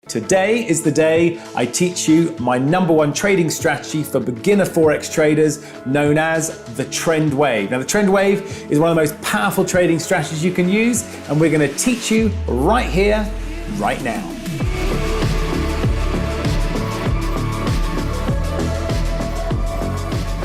Today is the day I teach you my #1 trading strategy for beginner Forex traders, known as the trend wave. Now, the trend wave is one of the most powerful trading strategies you can use, and we're going to teach you right here, right now.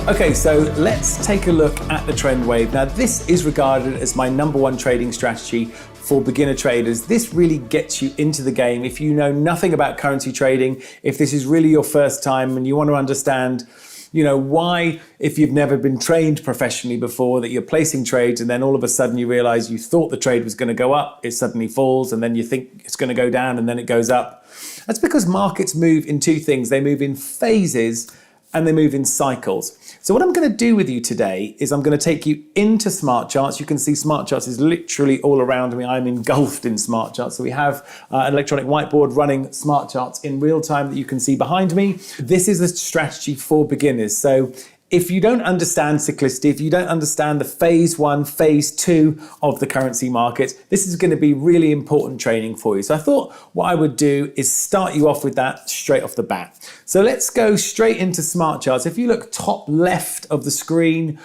Okay, so let's take a look at the trend wave. Now, this is regarded as my #1 trading strategy for beginner traders. This really gets you into the game. If you know nothing about currency trading, if this is really your first time and you want to understand, why, if you've never been trained professionally before, that you're placing trades and then all of a sudden you realize you thought the trade was going to go up, it suddenly falls, and then you think it's going to go down and then it goes up. That's because markets move in two things. They move in phases and they move in cycles. So what I'm going to do with you today is I'm going to take you into SmartCharts. You can see SmartCharts is literally all around me. I'm engulfed in SmartCharts. So we have an electronic whiteboard running SmartCharts in real time that you can see behind me. This is a strategy for beginners. So if you don't understand cyclicity, if you don't understand the phase 1, phase 2 of the currency markets, this is going to be really important training for you. So I thought what I would do is start you off with that straight off the bat. So let's go straight into SmartCharts. If you look top left of the screen,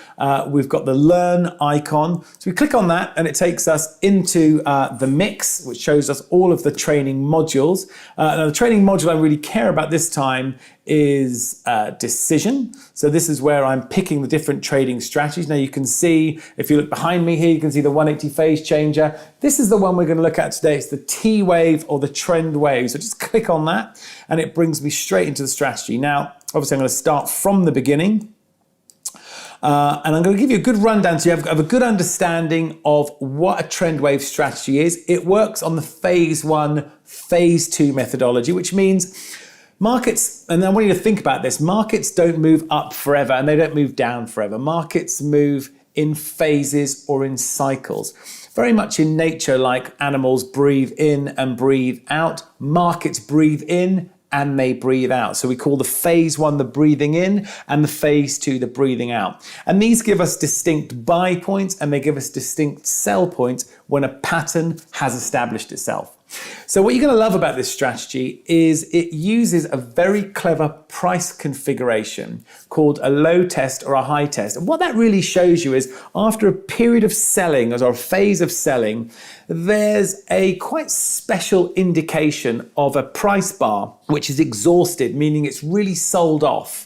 we've got the Learn icon. So we click on that and it takes us into the mix, which shows us all of the training modules. Now the training module I really care about this time is decision. So this is where I'm picking the different trading strategies. Now you can see, if you look behind me here, you can see the 180 phase changer. This is the one we're going to look at today. It's the T wave or the trend wave. So just click on that and it brings me straight into the strategy. Now, obviously I'm going to start from the beginning. And I'm going to give you a good rundown so you have a good understanding of what a trend wave strategy is. It works on the phase 1, phase 2 methodology, which means markets, and I want you to think about this, markets don't move up forever and they don't move down forever. Markets move in phases or in cycles. Very much in nature, like animals breathe in and breathe out, markets breathe in and they breathe out. So we call the phase 1 the breathing in and the phase 2 the breathing out. And these give us distinct buy points and they give us distinct sell points when a pattern has established itself. So what you're going to love about this strategy is it uses a very clever price configuration called a low test or a high test. And what that really shows you is after a period of selling or a phase of selling, there's a quite special indication of a price bar which is exhausted, meaning it's really sold off.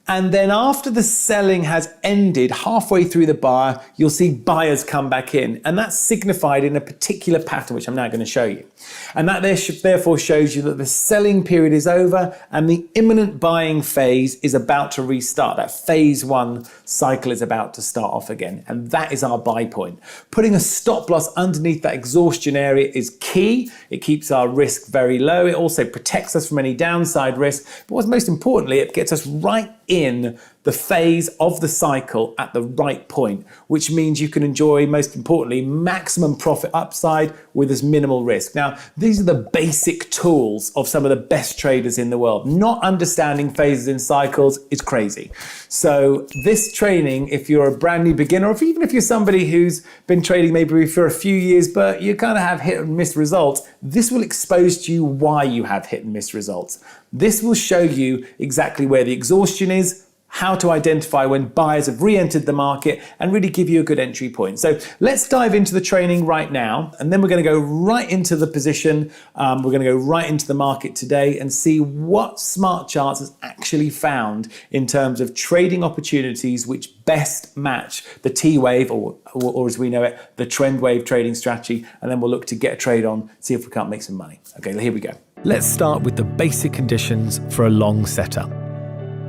And then after the selling has ended, halfway through the bar, you'll see buyers come back in. And that's signified in a particular pattern, which I'm now going to show you. And that therefore shows you that the selling period is over and the imminent buying phase is about to restart. That phase 1 cycle is about to start off again. And that is our buy point. Putting a stop loss underneath that exhaustion area is key. It keeps our risk very low. It also protects us from any downside risk. But what's most importantly, it gets us right in the phase of the cycle at the right point, which means you can enjoy, most importantly, maximum profit upside with as minimal risk. Now, these are the basic tools of some of the best traders in the world. Not understanding phases in cycles is crazy. So this training, if you're a brand new beginner, or even if you're somebody who's been trading maybe for a few years, but you kind of have hit and miss results, this will expose to you why you have hit and miss results. This will show you exactly where the exhaustion is, how to identify when buyers have re-entered the market, and really give you a good entry point. So let's dive into the training right now, and then we're going to go right into the position. We're going to go right into the market today and see what SmartCharts has actually found in terms of trading opportunities which best match the T wave, or as we know it, the trend wave trading strategy. And then we'll look to get a trade on, see if we can't make some money. Okay, here we go. Let's start with the basic conditions for a long setup.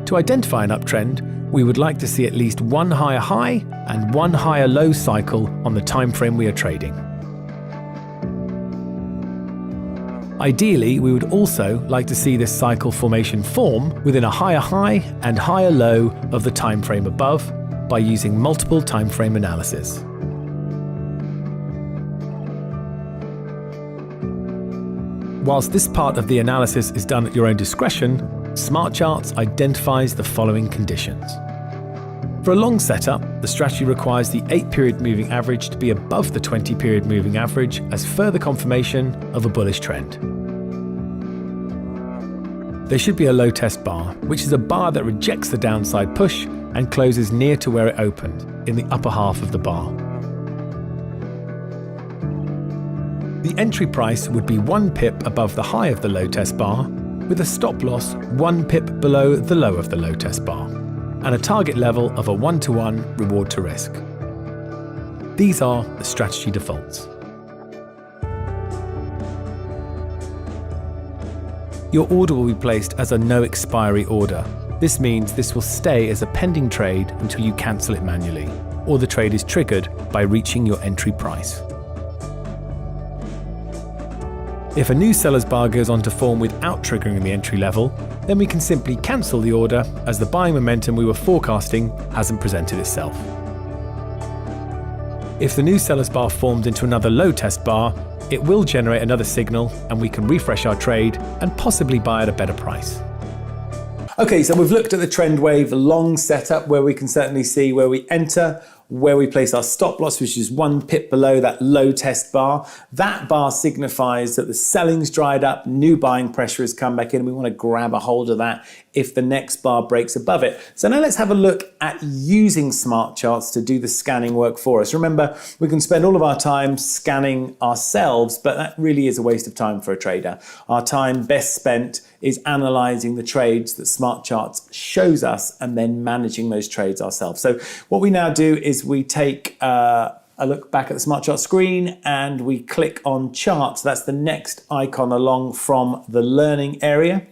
To identify an uptrend, we would like to see at least one higher high and one higher low cycle on the time frame we are trading. Ideally, we would also like to see this cycle formation form within a higher high and higher low of the time frame above by using multiple time frame analysis. Whilst this part of the analysis is done at your own discretion, SmartCharts identifies the following conditions. For a long setup, the strategy requires the 8-period moving average to be above the 20-period moving average as further confirmation of a bullish trend. there should be a low test bar, which is a bar that rejects the downside push and closes near to where it opened, in the upper half of the bar. The entry price would be 1 pip above the high of the low test bar, with a stop loss 1 pip below the low of the low test bar, and a target level of a 1-to-1 reward to risk. These are the strategy defaults. Your order will be placed as a no expiry order. This means this will stay as a pending trade until you cancel it manually, or the trade is triggered by reaching your entry price. If a new seller's bar goes on to form without triggering the entry level, then we can simply cancel the order as the buying momentum we were forecasting hasn't presented itself. If the new seller's bar forms into another low test bar, it will generate another signal and we can refresh our trade and possibly buy at a better price. Okay, so we've looked at the trend wave long setup where we can certainly see where we enter, where we place our stop loss, which is 1 pip below that low test bar. That bar signifies that the selling's dried up, new buying pressure has come back in, and we want to grab a hold of that if the next bar breaks above it. So now let's have a look at using smart charts to do the scanning work for us. Remember, we can spend all of our time scanning ourselves, but that really is a waste of time for a trader. Our time best spent is analyzing the trades that smart charts shows us and then managing those trades ourselves. So what we now do is we take a look back at the smart chart screen and we click on charts. That's the next icon along from the learning area.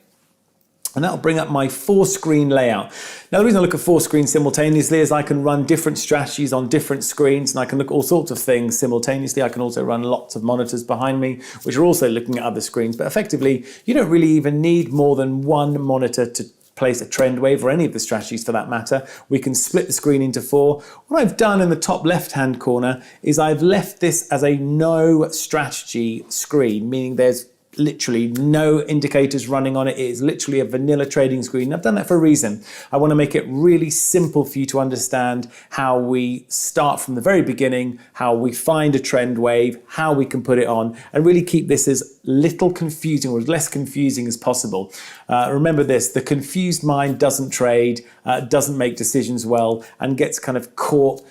And that'll bring up my 4-screen layout. Now, the reason I look at 4 screens simultaneously is I can run different strategies on different screens, and I can look at all sorts of things simultaneously. I can also run lots of monitors behind me, which are also looking at other screens. But effectively, you don't really even need more than one monitor to place a trend wave, or any of the strategies for that matter. We can split the screen into 4. What I've done in the top left-hand corner is I've left this as a no strategy screen, meaning there's literally no indicators running on it. It is literally a vanilla trading screen. I've done that for a reason. I want to make it really simple for you to understand how we start from the very beginning, how we find a trend wave, how we can put it on, and really keep this as little confusing or as less confusing as possible. Remember this, the confused mind doesn't trade, doesn't make decisions well, and gets kind of caught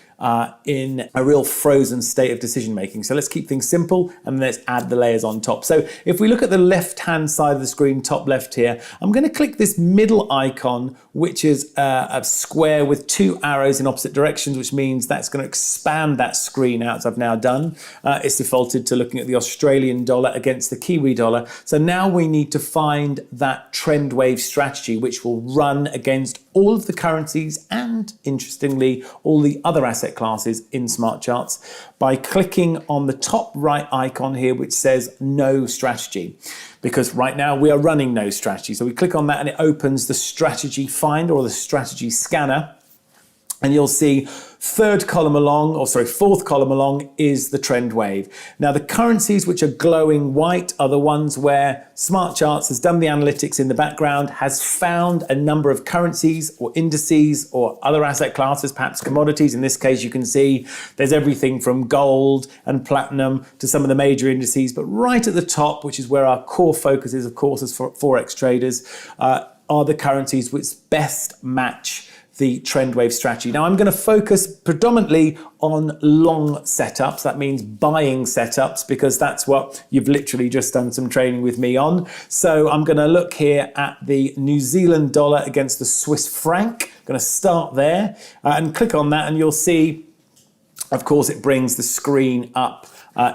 in a real frozen state of decision making. So let's keep things simple and let's add the layers on top. So if we look at the left hand side of the screen, top left here, I'm going to click this middle icon, which is a square with 2 arrows in opposite directions, which means that's going to expand that screen out, as I've now done. It's defaulted to looking at the Australian dollar against the Kiwi dollar. So now we need to find that trend wave strategy, which will run against all of the currencies and, interestingly, all the other asset classes in smart charts by clicking on the top right icon here, which says no strategy, because right now we are running no strategy. So we click on that and it opens the strategy finder or the strategy scanner, and you'll see fourth column along is the trend wave. Now the currencies which are glowing white are the ones where Smart Charts has done the analytics in the background, has found a number of currencies or indices or other asset classes, perhaps commodities. In this case, you can see there's everything from gold and platinum to some of the major indices, but right at the top, which is where our core focus is, of course, as Forex traders, are the currencies which best match the trend wave strategy. Now I'm going to focus predominantly on long setups. That means buying setups, because that's what you've literally just done some training with me on. So I'm going to look here at the New Zealand dollar against the Swiss franc. I'm going to start there and click on that, and you'll see, of course, it brings the screen up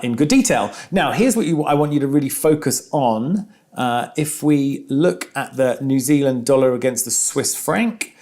in good detail. Now here's what I want you to really focus on. If we look at the New Zealand dollar against the Swiss franc,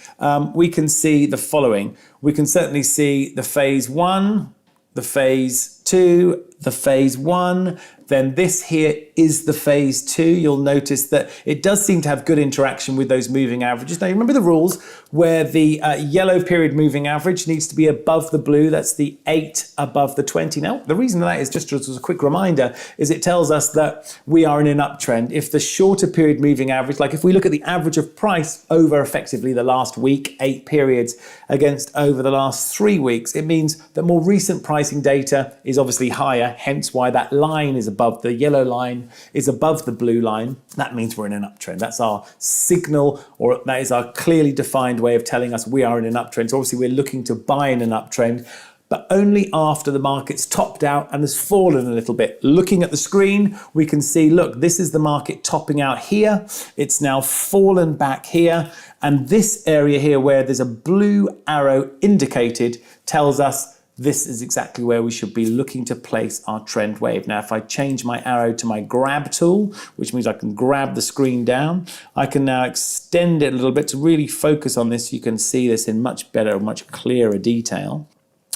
we can see the following. We can certainly see the phase 1, the phase 2, the phase 1, then this here is the phase 2. You'll notice that it does seem to have good interaction with those moving averages. Now, you remember the rules where the yellow period moving average needs to be above the blue. That's the 8 above the 20. Now, the reason that is, just as a quick reminder, is it tells us that we are in an uptrend. If the shorter period moving average, like if we look at the average of price over effectively the last week, 8 periods, against over the last 3 weeks, it means that more recent pricing data is obviously higher, hence why that line is above, the yellow line is above the blue line, that means we're in an uptrend. That's our signal, or that is our clearly defined way of telling us we are in an uptrend. So obviously we're looking to buy in an uptrend, but only after the market's topped out and has fallen a little bit. Looking at the screen, we can see, look, this is the market topping out here. It's now fallen back here. And this area here where there's a blue arrow indicated tells us this is exactly where we should be looking to place our trend wave. Now, if I change my arrow to my grab tool, which means I can grab the screen down, I can now extend it a little bit to really focus on this. You can see this in much better, much clearer detail.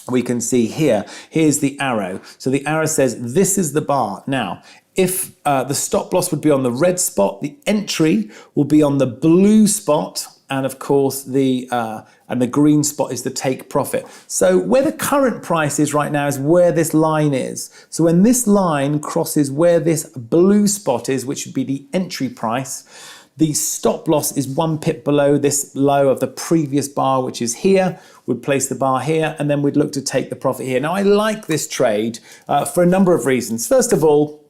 We can see here's the arrow. So the arrow says this is the bar. Now, if the stop loss would be on the red spot, the entry will be on the blue spot, and of course the green spot is the take profit. So where the current price is right now is where this line is. So when this line crosses where this blue spot is, which would be the entry price, the stop loss is 1 pip below this low of the previous bar, which is here. We'd place the bar here, and then we'd look to take the profit here. Now, I like this trade for a number of reasons. First of all,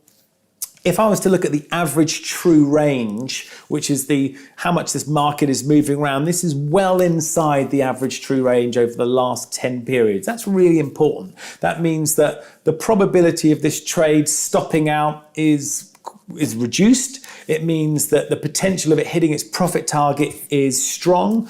if I was to look at the average true range, which is how much this market is moving around, this is well inside the average true range over the last 10 periods. That's really important. That means that the probability of this trade stopping out is reduced. It means that the potential of it hitting its profit target is strong.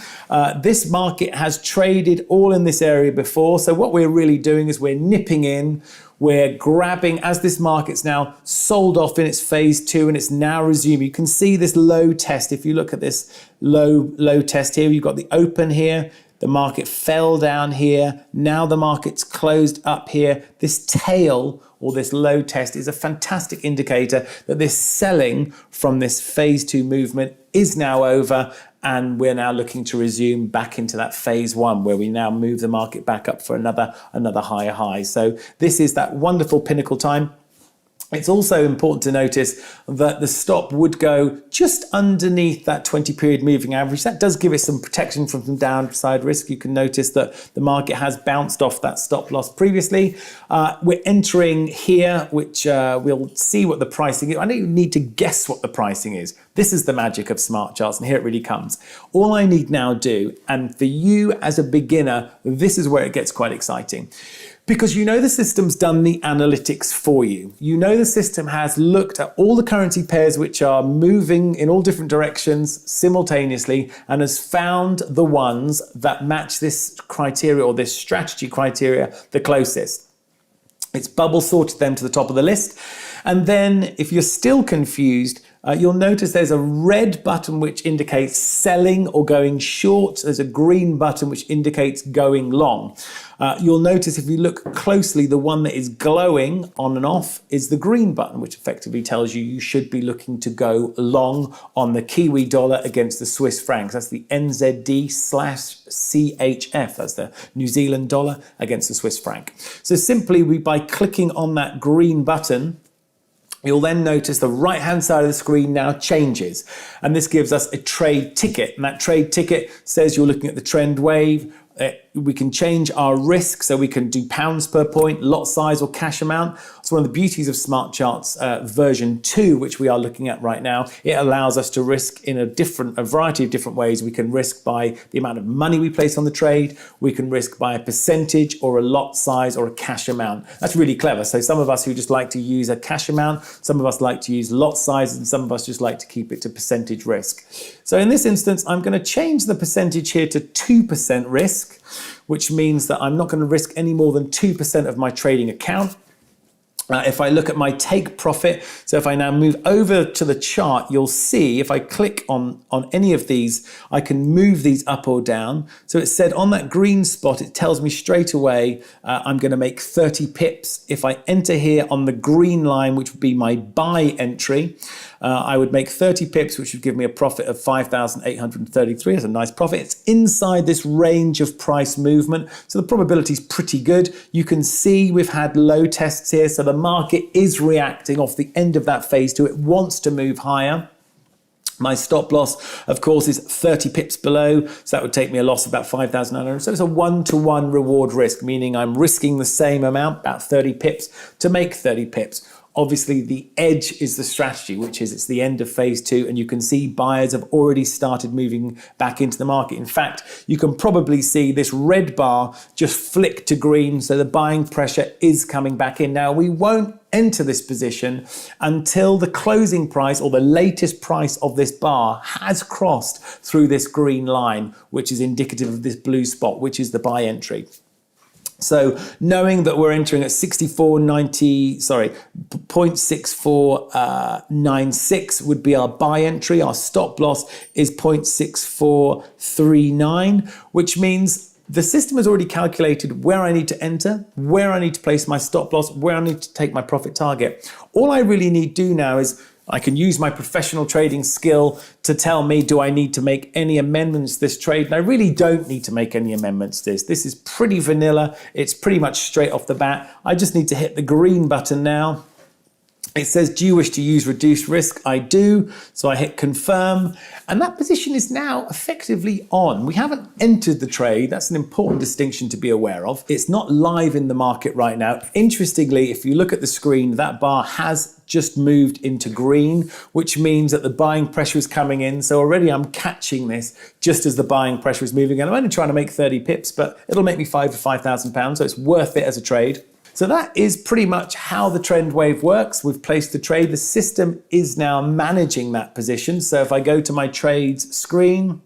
This market has traded all in this area before. So what we're really doing is we're nipping in, we're grabbing as this market's now sold off in its phase 2 and it's now resuming. You can see this low test. If you look at this low test here, you've got the open here. The market fell down here. Now the market's closed up here. This tail or this low test is a fantastic indicator that this selling from this phase 2 movement is now over, and we're now looking to resume back into that phase 1 where we now move the market back up for another higher high. So this is that wonderful pinnacle time. It's also important to notice that the stop would go just underneath that 20-period moving average. That does give it some protection from some downside risk. You can notice that the market has bounced off that stop loss previously. We're entering here, which we'll see what the pricing is. I don't even need to guess what the pricing is. This is the magic of smart charts, and here it really comes. All I need now do, and for you as a beginner, this is where it gets quite exciting. Because you know the system's done the analytics for you. You know the system has looked at all the currency pairs which are moving in all different directions simultaneously and has found the ones that match this criteria or this strategy criteria the closest. It's bubble sorted them to the top of the list. And then if you're still confused, you'll notice there's a red button which indicates selling or going short. There's a green button which indicates going long. You'll notice if you look closely, the one that is glowing on and off is the green button, which effectively tells you should be looking to go long on the Kiwi dollar against the Swiss francs. That's the NZD/CHF. That's the New Zealand dollar against the Swiss franc. So simply by clicking on that green button, you'll then notice the right-hand side of the screen now changes. And this gives us a trade ticket. And that trade ticket says you're looking at the trend wave. We can change our risk, so we can do pounds per point, lot size or cash amount. It's one of the beauties of SmartCharts version 2, which we are looking at right now. It allows us to risk in a variety of different ways. We can risk by the amount of money we place on the trade. We can risk by a percentage or a lot size or a cash amount. That's really clever. So some of us who just like to use a cash amount, some of us like to use lot size, and some of us just like to keep it to percentage risk. So in this instance, I'm going to change the percentage here to 2% risk, which means that I'm not going to risk any more than 2% of my trading account. If I look at my take profit, so if I now move over to the chart, you'll see if I click on any of these, I can move these up or down. So it said on that green spot, it tells me straight away I'm going to make 30 pips. If I enter here on the green line, which would be my buy entry, I would make 30 pips, which would give me a profit of 5,833. That's a nice profit. It's inside this range of price movement, so the probability is pretty good. You can see we've had low tests here, so the market is reacting off the end of that phase 2. It wants to move higher. My stop loss, of course, is 30 pips below, so that would take me a loss of about 5,900. So it's a 1-to-1 reward risk, meaning I'm risking the same amount, about 30 pips, to make 30 pips. Obviously, the edge is the strategy, which is it's the end of phase 2, and you can see buyers have already started moving back into the market. In fact, you can probably see this red bar just flick to green, so the buying pressure is coming back in. Now, we won't enter this position until the closing price or the latest price of this bar has crossed through this green line, which is indicative of this blue spot, which is the buy entry. So knowing that we're entering at 0.6496 would be our buy entry. Our stop loss is 0.6439, which means the system has already calculated where I need to enter, where I need to place my stop loss, where I need to take my profit target. All I really need to do now is I can use my professional trading skill to tell me, do I need to make any amendments to this trade? And I really don't need to make any amendments to this. This is pretty vanilla. It's pretty much straight off the bat. I just need to hit the green button now. It says, do you wish to use reduced risk? I do. So I hit confirm, and that position is now effectively on. We haven't entered the trade. That's an important distinction to be aware of. It's not live in the market right now. Interestingly, if you look at the screen, that bar has just moved into green, which means that the buying pressure is coming in. So already I'm catching this just as the buying pressure is moving. And I'm only trying to make 30 pips, but it'll make me £5,000, so it's worth it as a trade. So that is pretty much how the trend wave works. We've placed the trade. The system is now managing that position. So if I go to my trades screen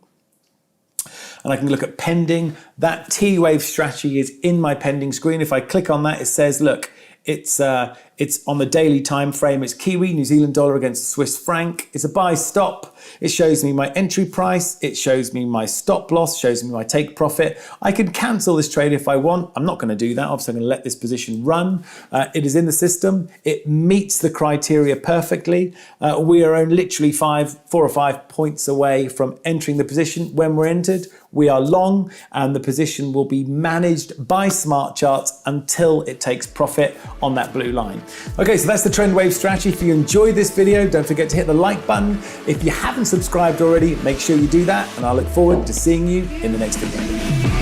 and I can look at pending, that T-wave strategy is in my pending screen. If I click on that, it says, look, it's on the daily time frame. It's Kiwi, New Zealand dollar against Swiss franc. It's a buy stop. It shows me my entry price. It shows me my stop loss, shows me my take profit. I can cancel this trade if I want. I'm not going to do that. Obviously, I'm going to let this position run. It is in the system. It meets the criteria perfectly. We are only literally 4 or 5 points away from entering the position. When we're entered, we are long, and the position will be managed by SmartCharts until it takes profit on that blue line. Okay, so that's the trend wave strategy. If you enjoyed this video, don't forget to hit the like button. If you haven't subscribed already, make sure you do that, and I look forward to seeing you in the next video.